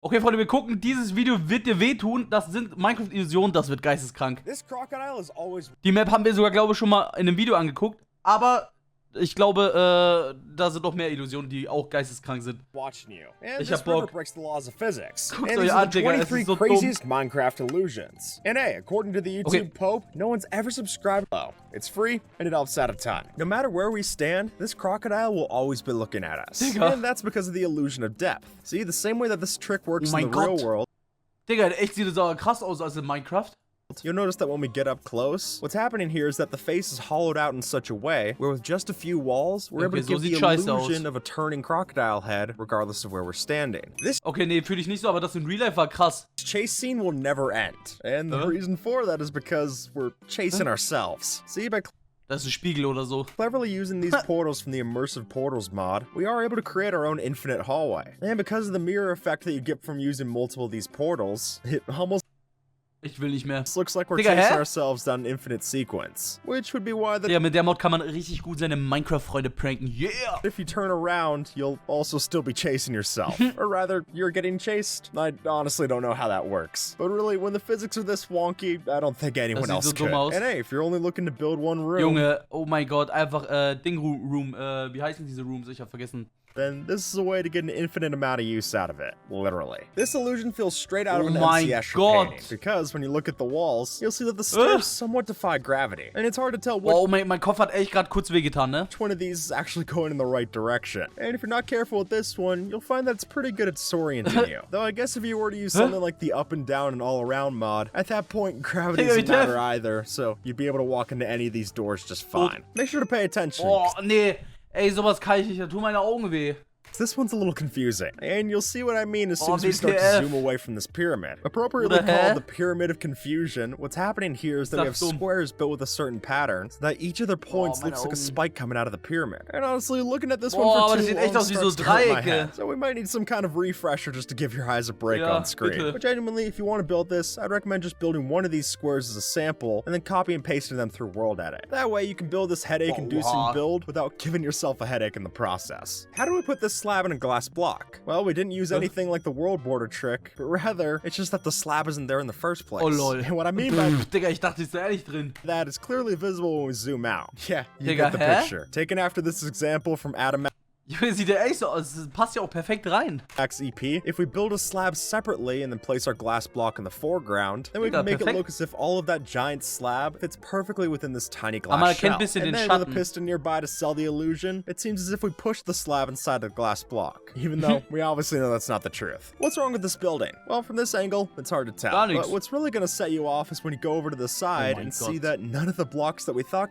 Okay, Freunde, wir gucken, dieses Video wird dir wehtun. Das sind Minecraft-Illusionen, das wird geisteskrank. Die Map haben wir sogar, glaube ich, schon mal in einem Video angeguckt. Aber ich glaube, da sind noch mehr Illusionen, die auch geisteskrank sind. Ich hab Bock. Guckt euch an, Digga, es ist so craziest Minecraft illusions. And hey, according to the YouTube Pope, no one's ever subscribed. Oh, it's free and it helps out a ton. No matter where we stand, this crocodile will always be looking at us. Digga. And that's because of the illusion of depth. See, the same way that this trick works in the real world. Digga, echt sieht es aber krass aus als in Minecraft. You'll notice that when we get up close, what's happening here is that the face is hollowed out in such a way where with just a few walls, we're able to give the illusion of a turning crocodile head regardless of where we're standing. This nee, fühle ich nicht so, aber das in Real Life war krass. chase scene will never end. And the reason for that is because we're chasing ourselves. See, by Das ist ein Spiegel oder so. cleverly using these portals from the Immersive Portals mod, we are able to create our own infinite hallway. And because of the mirror effect that you get from using multiple of these portals, it almost Ich will nicht mehr. looks like we're Digga, chasing ourselves down an infinite sequence. Which would be why the Ja, mit der Mod kann man richtig gut seine Minecraft-Freunde pranken. Yeah! if you turn around, you'll also still be chasing yourself. Or rather, you're getting chased. I honestly don't know how that works. But really, when the physics are this wonky, I don't think anyone sieht else so dumm could. aus. And hey, if you're only looking to build one room, Junge, oh mein Gott, einfach Ding-Room. Wie heißen diese Rooms? Ich hab vergessen. then this is a way to get an infinite amount of use out of it, literally. This illusion feels straight out of an Oh my MC Escher God. painting, because when you look at the walls, you'll see that the stairs somewhat defy gravity, and it's hard to tell Oh, mein Kopf hat echt gerade kurz wehgetan, ne? which one of these is actually going in the right direction. And if you're not careful with this one, you'll find that it's pretty good at disorienting you. Though I guess if you were to use something like the up and down and all around mod, at that point gravity doesn't matter either, so you'd be able to walk into any of these doors just fine. Make sure to pay attention. Oh, nee. Ey, sowas kann ich nicht. Da tun meine Augen weh. This one's a little confusing, and you'll see what I mean as soon as we start to WTF. zoom away from this pyramid. Appropriately called the Pyramid of Confusion, what's happening here is that we have squares built with a certain pattern, so that each of their points looks like a spike coming out of the pyramid. And honestly, looking at this one aber for das too sieht echt long aus wie so starts to hurt my Dreiecke. head. So we might need some kind of refresher just to give your eyes a break Ja, on screen. bitte. But genuinely, if you want to build this, I'd recommend just building one of these squares as a sample, and then copy and pasting them through World Edit. That way you can build this headache-inducing build without giving yourself a headache in the process. How do we put this slab in a glass block? Well, we didn't use anything like the world border trick, but rather, it's just that the slab isn't there in the first place. Oh, lol. And what I mean by Digga, ich dachte, ist da ehrlich drin. that is clearly visible when we zoom out. Yeah, you Digga, get the hä? picture. Taken after this example from Adam Junge, sieht ja echt so aus. Das passt ja auch perfekt rein. Max EP, if we build a slab separately and then place our glass block in the foreground, then we can make it look as if all of that giant slab fits perfectly within this tiny glass man shell. erkennt bisschen And den then with a Schatten. piston nearby to sell the illusion, it seems as if we pushed the slab inside the glass block, even though we obviously know that's not the truth. What's wrong with this building? Well, from this angle, it's hard to tell. Gar nichts. But what's really gonna set you off is when you go over to the side mein and see Gott. that none of the blocks that we thought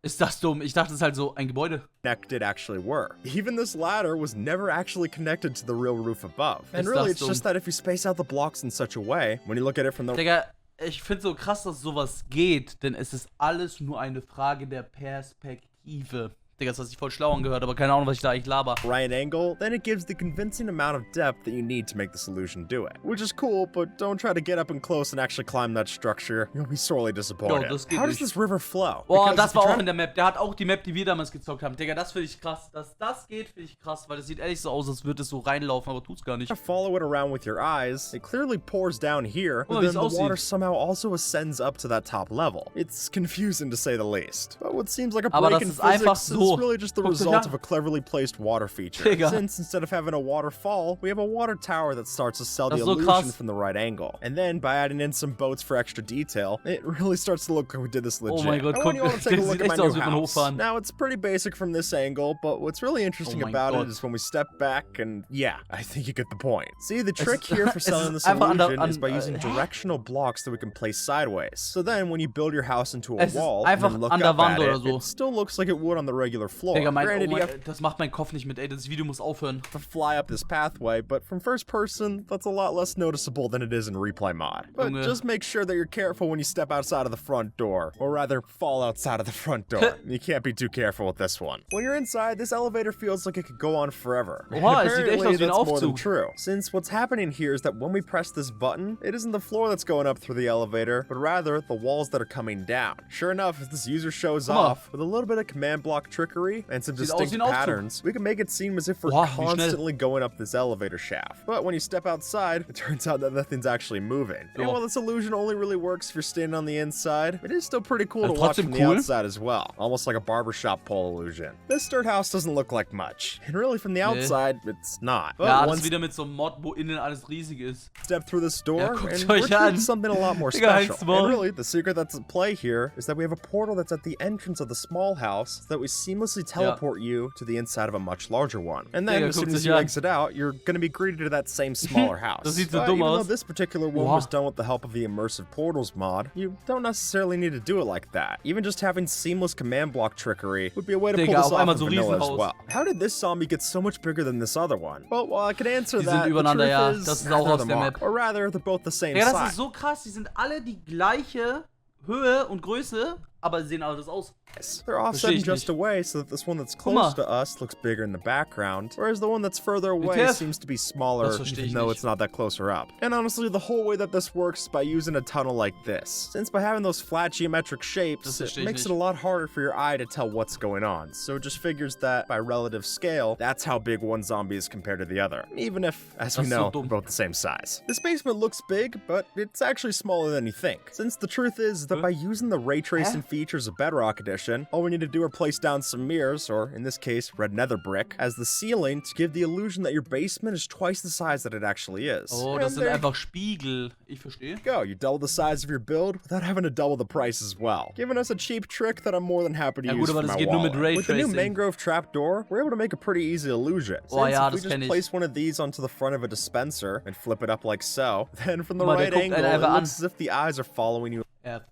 Ist das dumm? Ich dachte, es ist halt so ein Gebäude. connected actually were. Even this ladder was never actually connected to the real roof above. And Ist really, das it's just that if you space out the blocks in such a way, when you look at it from the Digga, ich find's so krass, dass sowas geht, denn es ist alles nur eine Frage der Perspektive. Digga, das hat sich voll schlau angehört, aber keine Ahnung, was ich da eigentlich laber. right angle, then it gives the convincing amount of depth that you need to make this illusion do it. Which is cool, but don't try to get up and close and actually climb that structure. You'll be sorely disappointed. das geht How does nicht. this river flow? Boah, Because das if you war try auch in der Map. Der hat auch die Map, die wir damals gezockt haben. Digga, das finde ich krass. Dass das geht, finde ich krass, weil das sieht ehrlich so aus, als würde es so reinlaufen, aber tut's gar nicht. to follow it around with your eyes, it clearly pours down here, but Oh, then wie's the aussieht. water somehow also ascends up to that top level. It's confusing to say the least. But what seems like a Aber break das in ist einfach physics so. is really just the Guckt euch result an. of a cleverly placed water feature. Digga. Since instead of having a waterfall, we have a water tower that starts to sell the Das ist so illusion krass. from the right angle. And then by adding in some boats for extra detail, it really starts to look like we did this legit. Oh mein Gott, I want you guck, all to take a das look sieht at my echt aus, new wie man house. hochfahren. Now it's pretty basic from this angle, but what's really interesting mein about Gott. it is when we step back and yeah, I think you get the point. See, the trick Es- here for es selling ist this einfach illusion an- is by using hä? directional blocks that we can place sideways. So then when you build your house into a Es ist wall and einfach then look an der up Wand at oder it, so. it still looks like it would on the regular floor. Digga, Granted, you have das macht mein Kopf nicht mit, ey. Das Video muss aufhören. to fly up this pathway, but from first person, that's a lot less noticeable than it is in replay mod. But Junge. just make sure that you're careful when you step outside of the front door, or rather, fall outside of the front door. You can't be too careful with this one. When you're inside, this elevator feels like it could go on forever. And Oha, es sieht echt apparently, aus wie ein that's more than Aufzug. true. Since what's happening here is that when we press this button, it isn't the floor that's going up through the elevator, but rather the walls that are coming down. Sure enough, as this user shows Guck mal. off, with a little bit of command block trickery, trickery and some Sieht aus distinct wie ein Aufzug. patterns, we can make it seem as if we're Boah, wie schnell. constantly going up this elevator shaft. But when you step outside, it turns out that nothing's actually moving. And Ja. while this illusion only really works if you're standing on the inside, it is still pretty cool to Also watch trotzdem from the cool. outside as well. Almost like a barbershop pole illusion. This dirt house doesn't look like much. And really from the outside, it's not. But Ja, das once ist wieder mit so einem Mod, wo innen alles riesig ist. step through this door, Ja, guckt and euch we're an. treated something a lot more Digga, halt's special. Maul. And really, the secret that's at play here is that we have a portal that's at the entrance of the small house so that we seamlessly teleport you to the inside of a much larger one. And then, Digga, as soon guckt as sich you an. exit out, you're gonna be greeted to that same smaller house. Das sieht so But dumm even though aus. this particular one Oha. was done with the help of the immersive portals mod, you don't necessarily need to do it like that. Even just having seamless command block trickery would be a way to Digga, pull this auf off einmal in so vanilla as Riesenhaus. well. How did this zombie get so much bigger than this other one? Well, while I can answer Die sind that, the übereinander, truth ja. is Das ist auch neither aus of der them are. Map. Or rather, they're both the same Ja, das size. ist so krass. Die sind alle die gleiche Höhe und Größe, aber sie sehen alles aus. They're offset in just a way so that this one that's close to us looks bigger in the background, whereas the one that's further away Tiff. seems to be smaller Das verstehe ich even though nicht. it's not that closer up. And honestly, the whole way that this works is by using a tunnel like this. Since by having those flat geometric shapes, Das it verstehe ich makes it nicht. a lot harder for your eye to tell what's going on. So it just figures that by relative scale, that's how big one zombie is compared to the other. Even if, as we Das ist so know, dumm. they're both the same size. This basement looks big, but it's actually smaller than you think. Since the truth is that by using the ray tracing features of Bedrock Edition, all we need to do are place down some mirrors, or in this case, red nether brick, as the ceiling to give the illusion that your basement is twice the size that it actually is. Oh, das And sind there einfach Spiegel. Ich verstehe. you go. You double the size of your build without having to double the price as well. Giving us a cheap trick that I'm more than happy to Ja, use gut, aber for das my geht nur mit wallet. Ray With the new Tracing. mangrove trapdoor, we're able to make a pretty easy illusion. Oh, Since ja, if we das just kenn ich. place one of these onto the front of a dispenser and flip it up like so, then from the Guck mal, der right guckt angle, einen it einfach an. looks as if the eyes are following you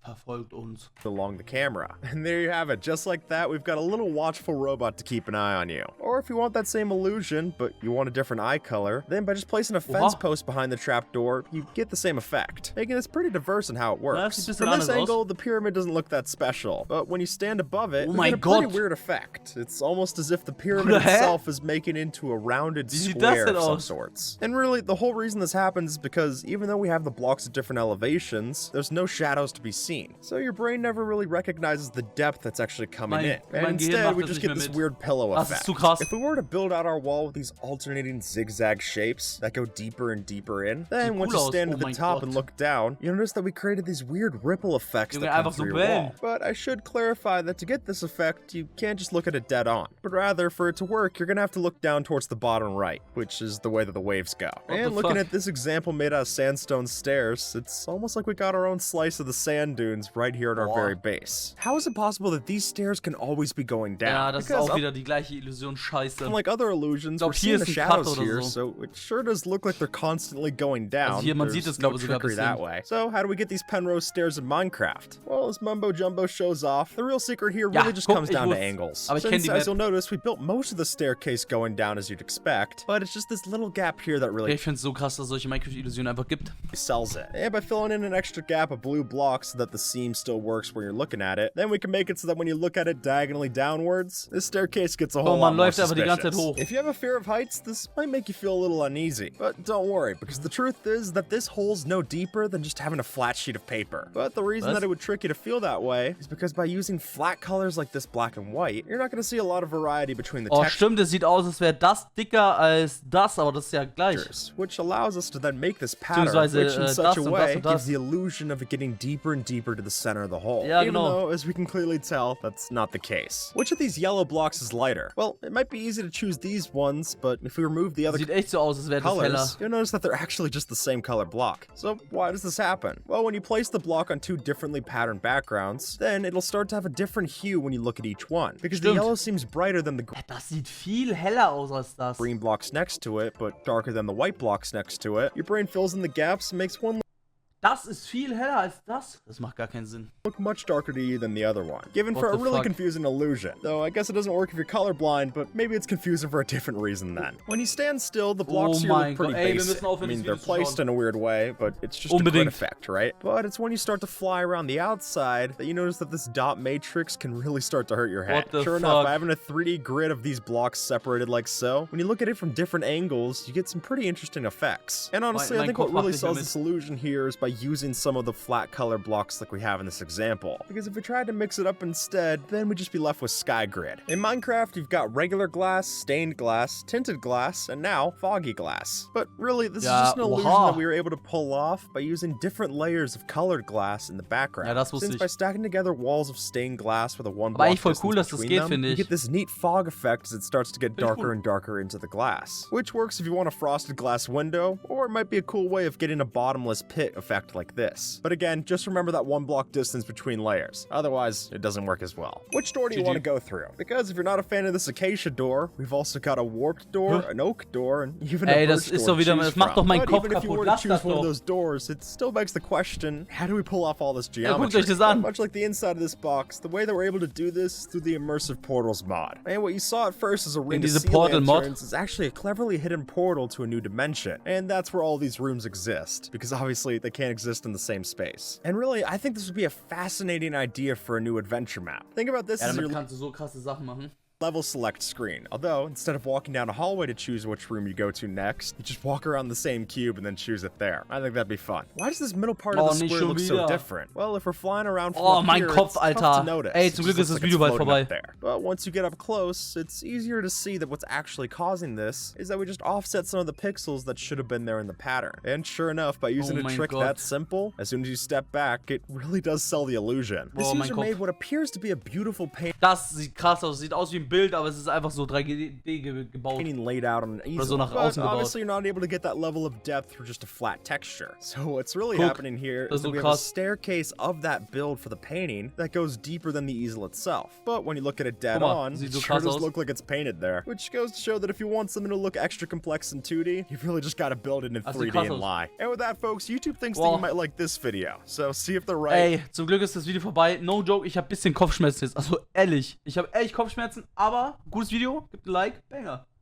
Verfolgt uns. along the camera. And there you have it. Just like that, we've got a little watchful robot to keep an eye on you. Or if you want that same illusion, but you want a different eye color, then by just placing a fence post behind the trapdoor, you get the same effect, making this pretty diverse in how it works. sieht ein bisschen From this anders aus. angle, the pyramid doesn't look that special, but when you stand above it, Oh we mein get a pretty Gott. weird effect. It's almost as if the pyramid Hä? itself is making into a rounded Wie sieht das square denn of some aus? sorts. And really, the whole reason this happens is because even though we have the blocks at different elevations, there's no shadows to be seen. So your brain never really recognizes the depth that's actually coming in. And mein Gehirn instead, macht we das just nicht get mehr this mit. weird pillow Das ist effect. zu krass. If we were to build out our wall with these alternating zigzag shapes that go deeper and deeper in, then Sieht once cool you aus. stand Oh at the mein top Gott. and look down, you'll notice that we created these weird ripple effects Junge, that come einfach so through your wall. Wellen. But I should clarify that to get this effect, you can't just look at it dead on. But rather, for it to work, you're gonna have to look down towards the bottom right, which is the way that the waves go. What And the looking fuck? at this example made out of sandstone stairs, it's almost like we got our own slice of the sand dunes right here at our Boah. very base. How is it possible that these stairs can always be going down? Ja, das ist Because auch wieder die gleiche Illusion. Scheiße. unlike other illusions, glaub, we're hier seeing the ist ein Cut shadows oder here, so. so it sure does look like they're constantly going down. Also hier, man There's sieht es, no glaube ich, sogar ein trickery that bisschen. way. So how do we get these Penrose stairs in Minecraft? Well, as Mumbo Jumbo shows off, the real secret here Ja, really just guck, comes ich down to wusste. angles. Aber ich kenn Since, die as Map. you'll notice, we built most of the staircase going down as you'd expect, but it's just this little gap here that Ja, really ich find's so krass, dass es solche Minecraft-Illusionen einfach gibt. sells it. And by filling in an extra gap of blue blocks so that the seam still works when you're looking at it, then we can make it so that when you look at it diagonally downwards, this staircase gets a whole lot man more läuft einfach die ganze Zeit suspicious. hoch. If you have a fear of heights, this might make you feel a little uneasy. But don't worry, because the truth is that this hole's no deeper than just having a flat sheet of paper. But the reason Was? that it would trick you to feel that way is because by using flat colors like this black and white, you're not going to see a lot of variety between the Oh, textures. stimmt, es sieht aus, als wäre das dicker als das, aber das ist ja gleich. Which allows us to then make this pattern, Beziehungsweise, which in das such a und das way und das. gives the illusion of it getting deeper and deeper to the center of the hole. Ja, Even genau. though, as we can clearly tell, that's not the case. Which of these yellow blocks is lighter? Well, it might be easy to choose these ones, but if we remove the other Sieht echt so aus, als wäre das heller. colors, you'll notice that they're actually just the same color block. So why does this happen? Well, when you place the block on two differently patterned backgrounds, then it'll start to have a different hue when you look at each one. Because the Stimmt. yellow seems brighter than the Das sieht viel heller aus als das. green blocks next to it, but darker than the white blocks next to it. Your brain fills in the gaps and makes one Das ist viel heller als das. Das macht gar keinen Sinn. look much darker to you than the other one, given What for a the really fuck? confusing illusion. Though I guess it doesn't work if you're colorblind, but maybe it's confusing for a different reason then. When you stand still, the blocks Oh here mein look pretty Gott, ey, wir basic. müssen aufhören, I mean, dieses they're Video zu placed schauen. in a weird way, but it's just a Unbedingt. good effect, right? But it's when you start to fly around the outside that you notice that this dot matrix can really start to hurt your head. What the Sure enough, fuck? having a 3D grid of these blocks separated like so, when you look at it from different angles, you get some pretty interesting effects. And honestly, I mein think what Kopf macht really nicht mehr sells mit. this illusion here is by using some of the flat color blocks like we have in this example, because if we tried to mix it up instead, then we'd just be left with sky grid. In Minecraft, you've got regular glass, stained glass, tinted glass, and now foggy glass. But really, this is just an illusion that we were able to pull off by using different layers of colored glass in the background. Since by stacking together walls of stained glass with a one block distance between them, you get this neat fog effect as it starts to get darker and darker into the glass, which works if you want a frosted glass window, or it might be a cool way of getting a bottomless pit effect like this. But again, just remember that one block distance between layers, otherwise it doesn't work as well. Which door do you want to go through? Because if you're not a fan of this acacia door, we've also got a warped door, an oak door, and even a birch door to choose from. But even if you were to choose one of those doors, it still begs the question, how do we pull off all this geometry? Much like the inside of this box, the way that we're able to do this is through the Immersive Portals mod. And what you saw at first as a ring to sea lanterns is actually a cleverly hidden portal to a new dimension. And that's where all these rooms exist, because obviously they can't exist in the same space. And really, I think this would be a fascinating idea for a new adventure map. Think about this as your level select screen. Although, instead of walking down a hallway to choose which room you go to next, you just walk around the same cube and then choose it there. I think that'd be fun. Why does this middle part of the square look so different? Well, if we're flying around from up here, it's tough to notice. Ey, zum Glück ist das Video bald vorbei. But once you get up close, it's easier to see that what's actually causing this is that we just offset some of the pixels that should have been there in the pattern. And sure enough, by using a trick that simple, as soon as you step back, it really does sell the illusion. This user made what appears to be a beautiful painting. Das sieht krass aus. Sieht aus wie ein Bild, aber es ist einfach so 3D gebaut. Laid out on an easel. Oder so nach außen gebaut. Obviously, you're not able to get that level of depth through just a flat texture. So what's really happening here is that we have a staircase of that build for the painting that goes deeper than the easel itself. But when you look at it dead on, it sure does look like it's painted there. Which goes to show that if you want something to look extra complex in 2D, you've really just got to build it in 3D and lie. And with that, folks, YouTube thinks that you might like this video. So see if they're right. Ey, zum Glück ist das Video vorbei. No joke, ich habe ein bisschen Kopfschmerzen jetzt. Also ehrlich, ich habe ehrlich Kopfschmerzen, aber gutes Video, gibt ein Like, Banger.